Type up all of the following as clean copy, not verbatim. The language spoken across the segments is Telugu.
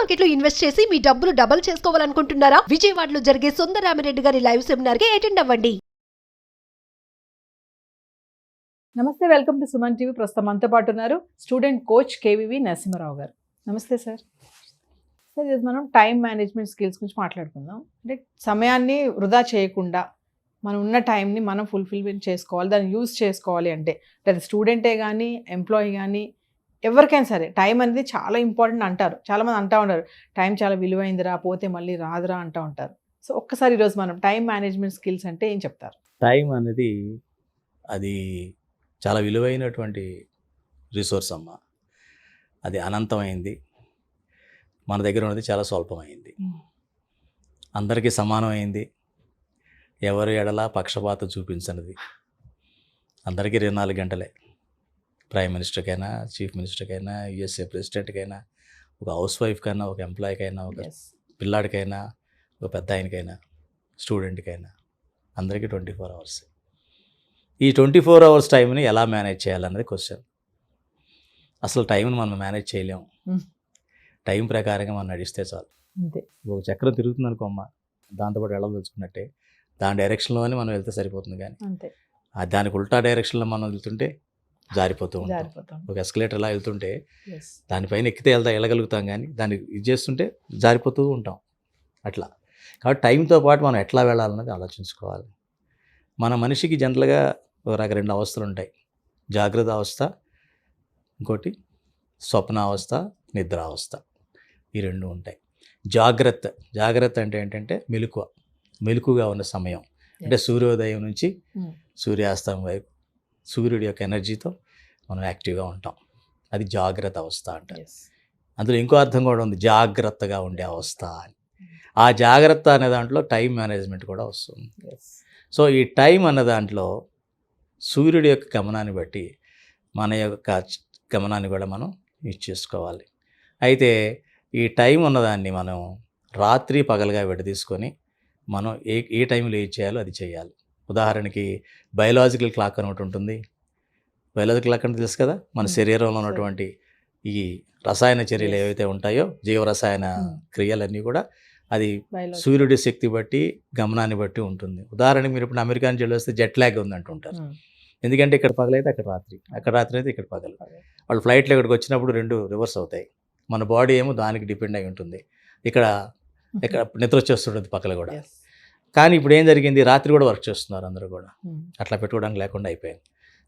మార్కెట్ లో ఇన్వెస్ట్ చేసి మీ డబ్బులు డబుల్ చేసుకోవాలనుకుంటున్నారా? విజయవాడలో జరిగే సుందరరామిరెడ్డి గారి లైవ్ సెమినార్ కి అటెండ్ అవ్వండి. నమస్తే, వెల్కమ్ టు సుమన్ టీవీ. ప్రస్తుతం మనతో పాటు ఉన్నారు స్టూడెంట్ కోచ్ కేవీవి నరసింహారావు గారు. నమస్తే సార్. సార్, ఈరోజు మనం టైం మేనేజ్మెంట్ స్కిల్స్ గురించి మాట్లాడుకుందాం. అంటే సమయాన్ని వృధా చేయకుండా మనం ఉన్న టైంని మనం ఫుల్ఫిల్మెంట్ చేసుకోవాలి, దాన్ని యూజ్ చేసుకోవాలి. అంటే అది స్టూడెంటే కానీ ఎంప్లాయీ కానీ ఎవరికైనా సరే టైం అనేది చాలా ఇంపార్టెంట్ అంటారు. చాలామంది అంటూ ఉంటారు, టైం చాలా విలువైందిరా, పోతే మళ్ళీ రాదురా అంటూ ఉంటారు. సో ఒక్కసారి ఈరోజు మనం టైం మేనేజ్మెంట్ స్కిల్స్ అంటే ఏం చెప్తారు? టైం అనేది అది చాలా విలువైనటువంటి రిసోర్స్ అమ్మ. అది అనంతమైంది, మన దగ్గర ఉన్నది చాలా స్వల్పమైంది, అందరికీ సమానమైంది, ఎవరి ఎడలా పక్షపాతం చూపించనిది. అందరికీ 24 గంటలే. ప్రైమ్ మినిస్టర్కైనా, చీఫ్ మినిస్టర్కైనా, యుఎస్ఏ ప్రెసిడెంట్కైనా, ఒక హౌస్ వైఫ్కైనా, ఒక ఎంప్లాయీకైనా, ఒక పిల్లాడికైనా, ఒక పెద్ద ఆయనకైనా, స్టూడెంట్కైనా అందరికీ 24 అవర్స్. ఈ 24 అవర్స్ టైంని ఎలా మేనేజ్ చేయాలన్నది క్వశ్చన్. అసలు టైంని మనం మేనేజ్ చేయలేము. టైం ప్రకారంగా మనం నడిస్తే చాలు. అంతే. ఒక చక్రం తిరుగుతుంది అనుకోమ్మ, దాంతోపాటు వెళ్ళదలుచుకున్నట్టే దాని డైరెక్షన్లోనే మనం వెళ్తే సరిపోతుంది. కానీ అంతే, దానికి ఉల్టా డైరెక్షన్లో మనం వెళ్తుంటే జారిపోతూ ఉంటాం. ఒక ఎస్కలేటర్ ఎలా వెళ్తుంటే దానిపైన ఎక్కితే వెళ్ళగలుగుతాం, కానీ దాన్ని ఇది చేస్తుంటే జారిపోతూ ఉంటాం అట్లా. కాబట్టి టైంతో పాటు మనం ఎట్లా వెళ్ళాలన్నది ఆలోచించుకోవాలి. మన మనిషికి జనరల్గా ఒక 2 అవస్థలు ఉంటాయి. జాగ్రత్త అవస్థ, ఇంకోటి స్వప్నావస్థ, నిద్రావస్థ. ఈ 2 ఉంటాయి. జాగ్రత్త అంటే ఏంటంటే మెలకుగా ఉన్న సమయం. అంటే సూర్యోదయం నుంచి సూర్యాస్తం వైపు సూర్యుడి యొక్క ఎనర్జీతో మనం యాక్టివ్గా ఉంటాం. అది జాగ్రత్త అవస్థ అంటారు. అందులో ఇంకో అర్థం కూడా ఉంది, జాగ్రత్తగా ఉండే అవస్థ అని. ఆ జాగ్రత్త అనే దాంట్లో టైం మేనేజ్మెంట్ కూడా వస్తుంది. సో ఈ టైం అన్న దాంట్లో సూర్యుడి యొక్క గమనాన్ని బట్టి మన యొక్క గమనాన్ని కూడా మనం యూజ్ చేసుకోవాలి. అయితే ఈ టైం ఉన్నదాన్ని మనం రాత్రి పగలుగా విడదీసుకొని మనం ఏ టైంలో ఏం చేయాలో అది చేయాలి. ఉదాహరణకి బయలాజికల్ క్లాక్ అని ఒకటి ఉంటుంది. బయలాజికల్ క్లాక్ అంటే తెలుసు కదా, మన శరీరంలో ఉన్నటువంటి ఈ రసాయన చర్యలు ఏవైతే ఉంటాయో, జీవరసాయన క్రియలన్నీ కూడా అది సూర్యుడి శక్తి బట్టి గమనాన్ని బట్టి ఉంటుంది. ఉదాహరణకి మీరు ఇప్పుడు అమెరికా నుంచి వస్తే జెట్ ల్యాగ్ ఉందంటుంటారు. ఎందుకంటే ఇక్కడ పగలైతే అక్కడ రాత్రి, అక్కడ రాత్రి అయితే ఇక్కడ పగలు. వాళ్ళు ఫ్లైట్లో ఇక్కడికి వచ్చినప్పుడు 2 రివర్స్ అవుతాయి. మన బాడీ ఏమో దానికి డిపెండ్ అయి ఉంటుంది. ఇక్కడ నిద్ర వచ్చేస్తుంటుంది పక్కల కూడా. కానీ ఇప్పుడు ఏం జరిగింది, రాత్రి కూడా వర్క్ చేస్తున్నారు అందరూ కూడా. అట్లా పెట్టుకోవడానికి లేకుండా అయిపోయింది.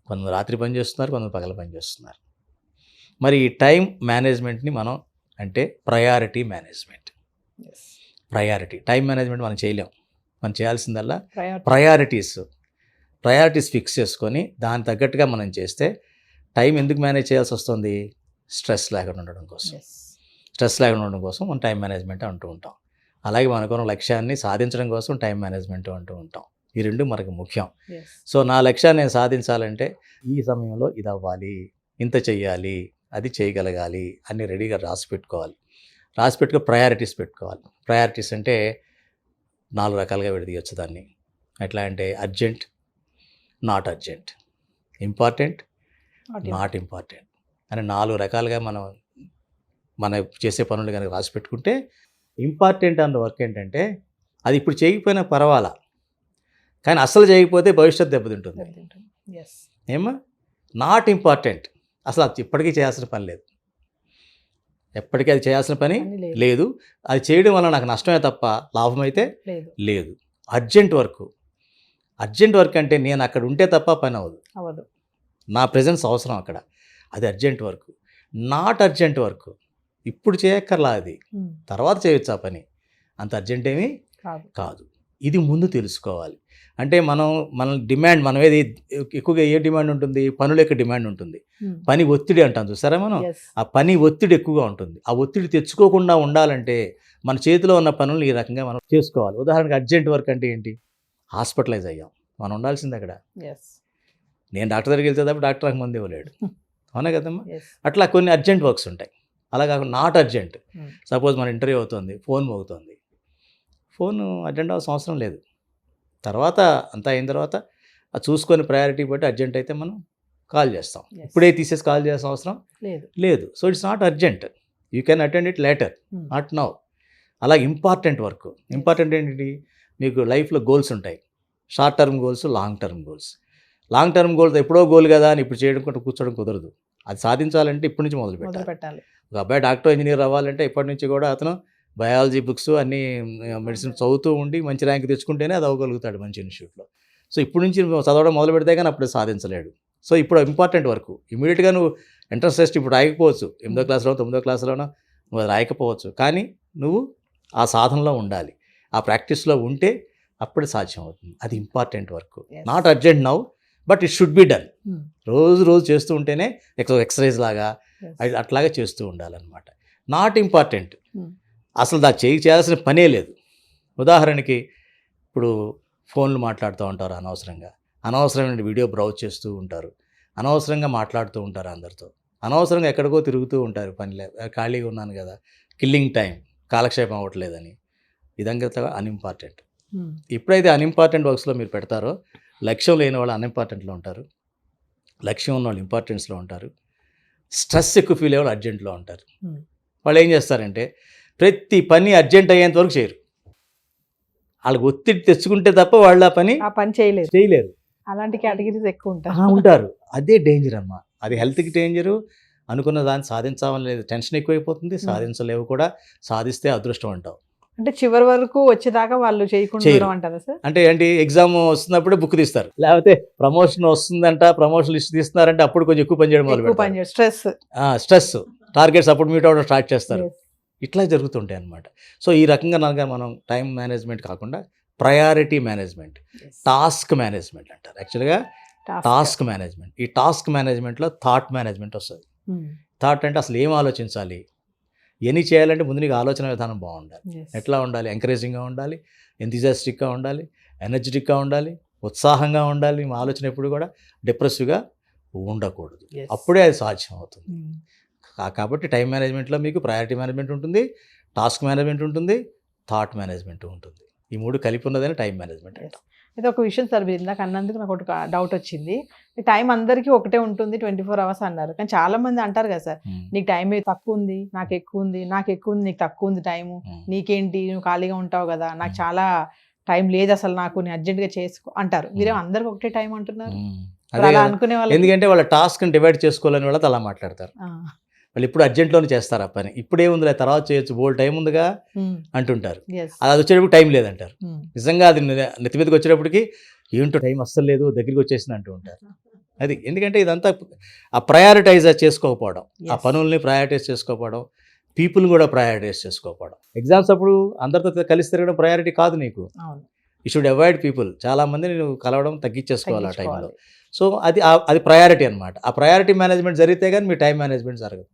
కొంతమంది రాత్రి పని చేస్తున్నారు, కొంతమంది పగల పని చేస్తున్నారు. మరి ఈ టైం మేనేజ్మెంట్ని మనం అంటే ప్రయారిటీ మేనేజ్మెంట్. టైం మేనేజ్మెంట్ మనం చేయలేం. మనం చేయాల్సిందల్లా ప్రయారిటీస్ ఫిక్స్ చేసుకొని దాని తగ్గట్టుగా మనం చేస్తే టైం ఎందుకు మేనేజ్ చేయాల్సి వస్తుంది? స్ట్రెస్ లేకుండా ఉండడం కోసం మనం టైం మేనేజ్మెంట్ అంటూ ఉంటాం. అలాగే మనకున్న లక్ష్యాన్ని సాధించడం కోసం టైం మేనేజ్మెంట్ అంటూ ఉంటాం. ఈ 2 మనకు ముఖ్యం. సో నా లక్ష్యాన్ని నేను సాధించాలంటే ఈ సమయంలో ఇది అవ్వాలి, ఇంత చెయ్యాలి, అది చేయగలగాలి అని రెడీగా రాసి పెట్టుకొని ప్రయారిటీస్ పెట్టుకోవాలి. ప్రయారిటీస్ అంటే 4 రకాలుగా విడదీయచ్చు దాన్ని. ఎట్లా అంటే urgent, not urgent, important, not important అని 4 రకాలుగా మన చేసే పనులు కనుక రాసి పెట్టుకుంటే, ఇంపార్టెంట్ అన్న వర్క్ ఏంటంటే అది ఇప్పుడు చేయకపోయినా పర్వాలా, కానీ అసలు చేయకపోతే భవిష్యత్తు దెబ్బతింటుంది. ఏమా నాట్ ఇంపార్టెంట్, అసలు అది ఇప్పటికీ చేయాల్సిన పని లేదు, ఎప్పటికీ అది చేయాల్సిన పని లేదు. అది చేయడం వల్ల నాకు నష్టమే తప్ప లాభం అయితే లేదు. అర్జెంట్ వర్క్ అంటే నేను అక్కడ ఉంటే తప్ప పని అవ్వదు, నా ప్రెజెన్స్ అవసరం అక్కడ, అది urgent work. Not urgent work ఇప్పుడు చేయక్కర్లా, అది తర్వాత చేయొచ్చు ఆ పని, అంత అర్జెంట్ ఏమీ కాదు. ఇది ముందు తెలుసుకోవాలి. అంటే మన డిమాండ్, మనం ఏది ఎక్కువగా ఏ డిమాండ్ ఉంటుంది, పనుల యొక్క డిమాండ్ ఉంటుంది. పని ఒత్తిడి అంటాం చూసారా మనం, ఆ పని ఒత్తిడి ఎక్కువగా ఉంటుంది. ఆ ఒత్తిడి తెచ్చుకోకుండా ఉండాలంటే మన చేతిలో ఉన్న పనులు ఈ రకంగా మనం చేసుకోవాలి. ఉదాహరణకి అర్జెంట్ వర్క్ అంటే ఏంటి, హాస్పిటలైజ్ అయ్యాం, మనం ఉండాల్సింది అక్కడ. నేను డాక్టర్ దగ్గరికి వెళ్తే తప్ప డాక్టర్ నాకు మందు ఇవ్వలేడు, అవునా కదమ్మా. అట్లా కొన్ని అర్జెంట్ వర్క్స్ ఉంటాయి. అలా కాకుండా నాట్ అర్జెంట్, సపోజ్ మన ఇంటర్వ్యూ అవుతుంది, ఫోన్ మోగుతుంది, ఫోన్ అటెండ్ అవ్వాల్సిన అవసరం లేదు, తర్వాత అంతా అయిన తర్వాత అది చూసుకొని ప్రయారిటీ బట్టి అర్జెంట్ అయితే మనం కాల్ చేస్తాం. ఇప్పుడే తీసేసి కాల్ చేయాల్సిన అవసరం లేదు. So it's not urgent. You can attend it later, not now. అలాగే ఇంపార్టెంట్ వర్క్, ఇంపార్టెంట్ ఏంటి, మీకు లైఫ్లో గోల్స్ ఉంటాయి, short term goals, long term goals. Long term goals ఎప్పుడో గోల్ కదా అని ఇప్పుడు చేయడం కూడా కూర్చోవడం కుదరదు. అది సాధించాలంటే ఇప్పటి నుంచి మొదలు పెట్టాలి. ఒక అబ్బాయి డాక్టర్ ఇంజనీర్ అవ్వాలంటే ఇప్పటి నుంచి కూడా అతను బయాలజీ బుక్స్ అన్నీ మెడిసిన్ చదువుతూ ఉండి మంచి ర్యాంక్ తెచ్చుకుంటేనే అది అవ్వగలుగుతాడు మంచి ఇన్స్టిట్యూట్లో. సో ఇప్పుడు నుంచి చదవడం మొదలు పెడితే కానీ అప్పుడు సాధించలేడు. సో ఇప్పుడు ఇంపార్టెంట్ వర్క్ ఇమీడియట్గా నువ్వు ఎంట్రన్స్ టెస్ట్ ఇప్పుడు రాయకపోవచ్చు, 8వ క్లాస్లో 9వ క్లాస్లోనో నువ్వు అది రాయకపోవచ్చు, కానీ నువ్వు ఆ సాధనలో ఉండాలి, ఆ ప్రాక్టీస్లో ఉంటే అప్పుడు సాధ్యం అవుతుంది. అది important work, not urgent now, but it should be done. రోజు చేస్తూ ఉంటేనే ఎక్సర్సైజ్ లాగా అట్లాగా చేస్తూ ఉండాలన్నమాట. నాట్ ఇంపార్టెంట్, అసలు దాన్ని చేయాల్సిన పనే లేదు. ఉదాహరణకి ఇప్పుడు ఫోన్లు మాట్లాడుతూ ఉంటారు అనవసరమైన వీడియో బ్రౌజ్ చేస్తూ ఉంటారు, అనవసరంగా మాట్లాడుతూ ఉంటారు అందరితో, అనవసరంగా ఎక్కడికో తిరుగుతూ ఉంటారు, ఖాళీగా ఉన్నాను కదా, కిల్లింగ్ టైం, కాలక్షేపం అవ్వట్లేదని. ఇదంతా అన్ఇంపార్టెంట్. ఎప్పుడైతే అన్ఇంపార్టెంట్ వర్క్స్లో మీరు పెడతారో లక్ష్యం లేని వాళ్ళు అన్ఇంపార్టెంట్లో ఉంటారు, లక్ష్యం ఉన్న వాళ్ళు ఇంపార్టెన్స్లో ఉంటారు, స్ట్రెస్ ఎక్కువ ఫీల్ అయ్యే వాళ్ళు అర్జెంట్లో ఉంటారు. వాళ్ళు ఏం చేస్తారంటే ప్రతి పని అర్జెంట్ అయ్యేంత వరకు చేయరు, వాళ్ళకి ఒత్తిడి తెచ్చుకుంటే తప్ప వాళ్ళు ఆ పని చేయలేరు. అలాంటి కేటగిరీస్ ఎక్కువ ఉంటారు. అదే డేంజర్ అమ్మా, అది హెల్త్కి డేంజరు. అనుకున్న దాన్ని సాధించాలని లేదు, టెన్షన్ ఎక్కువైపోతుంది, సాధించలేవు కూడా, సాధిస్తే అదృష్టం అంటావు. అంటే చివరి వరకు వచ్చేదాకా వాళ్ళు చేయకుండా అంటారా సార్? అంటే ఏంటి, ఎగ్జామ్ వస్తున్నప్పుడే బుక్ తీస్తారు, లేకపోతే ప్రమోషన్ వస్తుందంట, ప్రమోషన్ లిస్ట్ తీస్తున్నారంటే అప్పుడు కొంచెం ఎక్కువ పని చేయడం మొదలు, స్ట్రెస్ టార్గెట్స్ అప్పుడు మీట్ అవ్వడం స్టార్ట్ చేస్తారు. ఇట్లా జరుగుతుంటాయి అన్నమాట. సో ఈ రకంగా కనుక మనం టైం మేనేజ్మెంట్ కాకుండా ప్రయారిటీ మేనేజ్మెంట్, టాస్క్ మేనేజ్మెంట్ అంటారు యాక్చువల్గా. టాస్క్ మేనేజ్మెంట్, ఈ టాస్క్ మేనేజ్మెంట్లో థాట్ మేనేజ్మెంట్ వస్తుంది. థాట్ అంటే అసలు ఏం ఆలోచించాలి, ఎన్ని చేయాలంటే ముందు నీకు ఆలోచన విధానం బాగుండాలి. ఎట్లా ఉండాలి, ఎంకరేజింగ్గా ఉండాలి, ఎంథూజియాస్టిక్గా ఉండాలి, ఎనర్జెటిక్గా ఉండాలి, ఉత్సాహంగా ఉండాలి. మా ఆలోచన ఎప్పుడు కూడా డిప్రెసివ్గా ఉండకూడదు, అప్పుడే అది సాధ్యం అవుతుంది. కాబట్టి టైం మేనేజ్మెంట్లో మీకు ప్రయారిటీ మేనేజ్మెంట్ ఉంటుంది, టాస్క్ మేనేజ్మెంట్ ఉంటుంది, థాట్ మేనేజ్మెంట్ ఉంటుంది. ఈ మూడు కలిపి ఉన్నదని టైం మేనేజ్మెంట్ అంటాం. అయితే ఒక విషయం సార్, మీరు ఇందాక అన్నందుకు నాకు ఒక డౌట్ వచ్చింది. టైం అందరికీ ఒకటే ఉంటుంది, 24 hours అన్నారు, కానీ చాలా మంది అంటారు కదా సార్, నీకు టైం తక్కువ ఉంది, నాకు ఎక్కువ ఉంది, నాకు ఎక్కువ ఉంది, నీకు తక్కువ ఉంది టైము, నీకేంటి నువ్వు ఖాళీగా ఉంటావు కదా, నాకు చాలా టైం లేదు అసలు, నాకు నేను అర్జెంట్గా చేసుకో అంటారు. మీరే అందరికి ఒకటే టైం అంటున్నారు. అలా అనుకునే వాళ్ళు, ఎందుకంటే వాళ్ళ టాస్క్ని డివైడ్ చేసుకోవాలని వాళ్ళతో అలా మాట్లాడతారు. వాళ్ళు ఇప్పుడు అర్జెంట్లోనే చేస్తారు ఆ పని, ఇప్పుడేముందిలే తర్వాత చేయొచ్చు, బోల్ టైం ఉందిగా అంటుంటారు. అది వచ్చేటప్పుడు టైం లేదంటారు. నిజంగా అది నెత్తి మీదకి వచ్చేటప్పటికి ఏంటో టైం అస్సలు లేదు, దగ్గరికి వచ్చేసింది అంటూ ఉంటారు. అది ఎందుకంటే ఇదంతా ఆ ప్రయారిటైజ్ చేసుకోకపోవడం, ఆ పనుల్ని ప్రయారిటైజ్ చేసుకోకపోవడం, పీపుల్ కూడా ప్రయారిటైజ్ చేసుకోకపోవడం. ఎగ్జామ్స్ అప్పుడు అందరితో కలిసి తిరగడం ప్రయారిటీ కాదు నీకు. You should avoid people. చాలా మందిని నువ్వు కలవడం తగ్గించేసుకోవాలి ఆ టైంలో. సో అది ప్రయారిటీ అనమాట. ఆ ప్రయారిటీ మేనేజ్మెంట్ జరిగితే కానీ మీ టైం మేనేజ్మెంట్ జరగదు.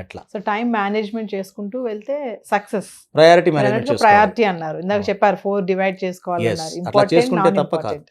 అట్లా. సో టైం మేనేజ్మెంట్ చేసుకుంటూ వెళ్తే సక్సెస్. ప్రయారిటీ మేనేజ్మెంట్ ప్రయారిటీ అన్నారు ఇందాక చెప్పారు, 4 డివైడ్ చేసుకోవాలి అన్నారు. అట్లా చేసుకుంటే తప్ప కాదు.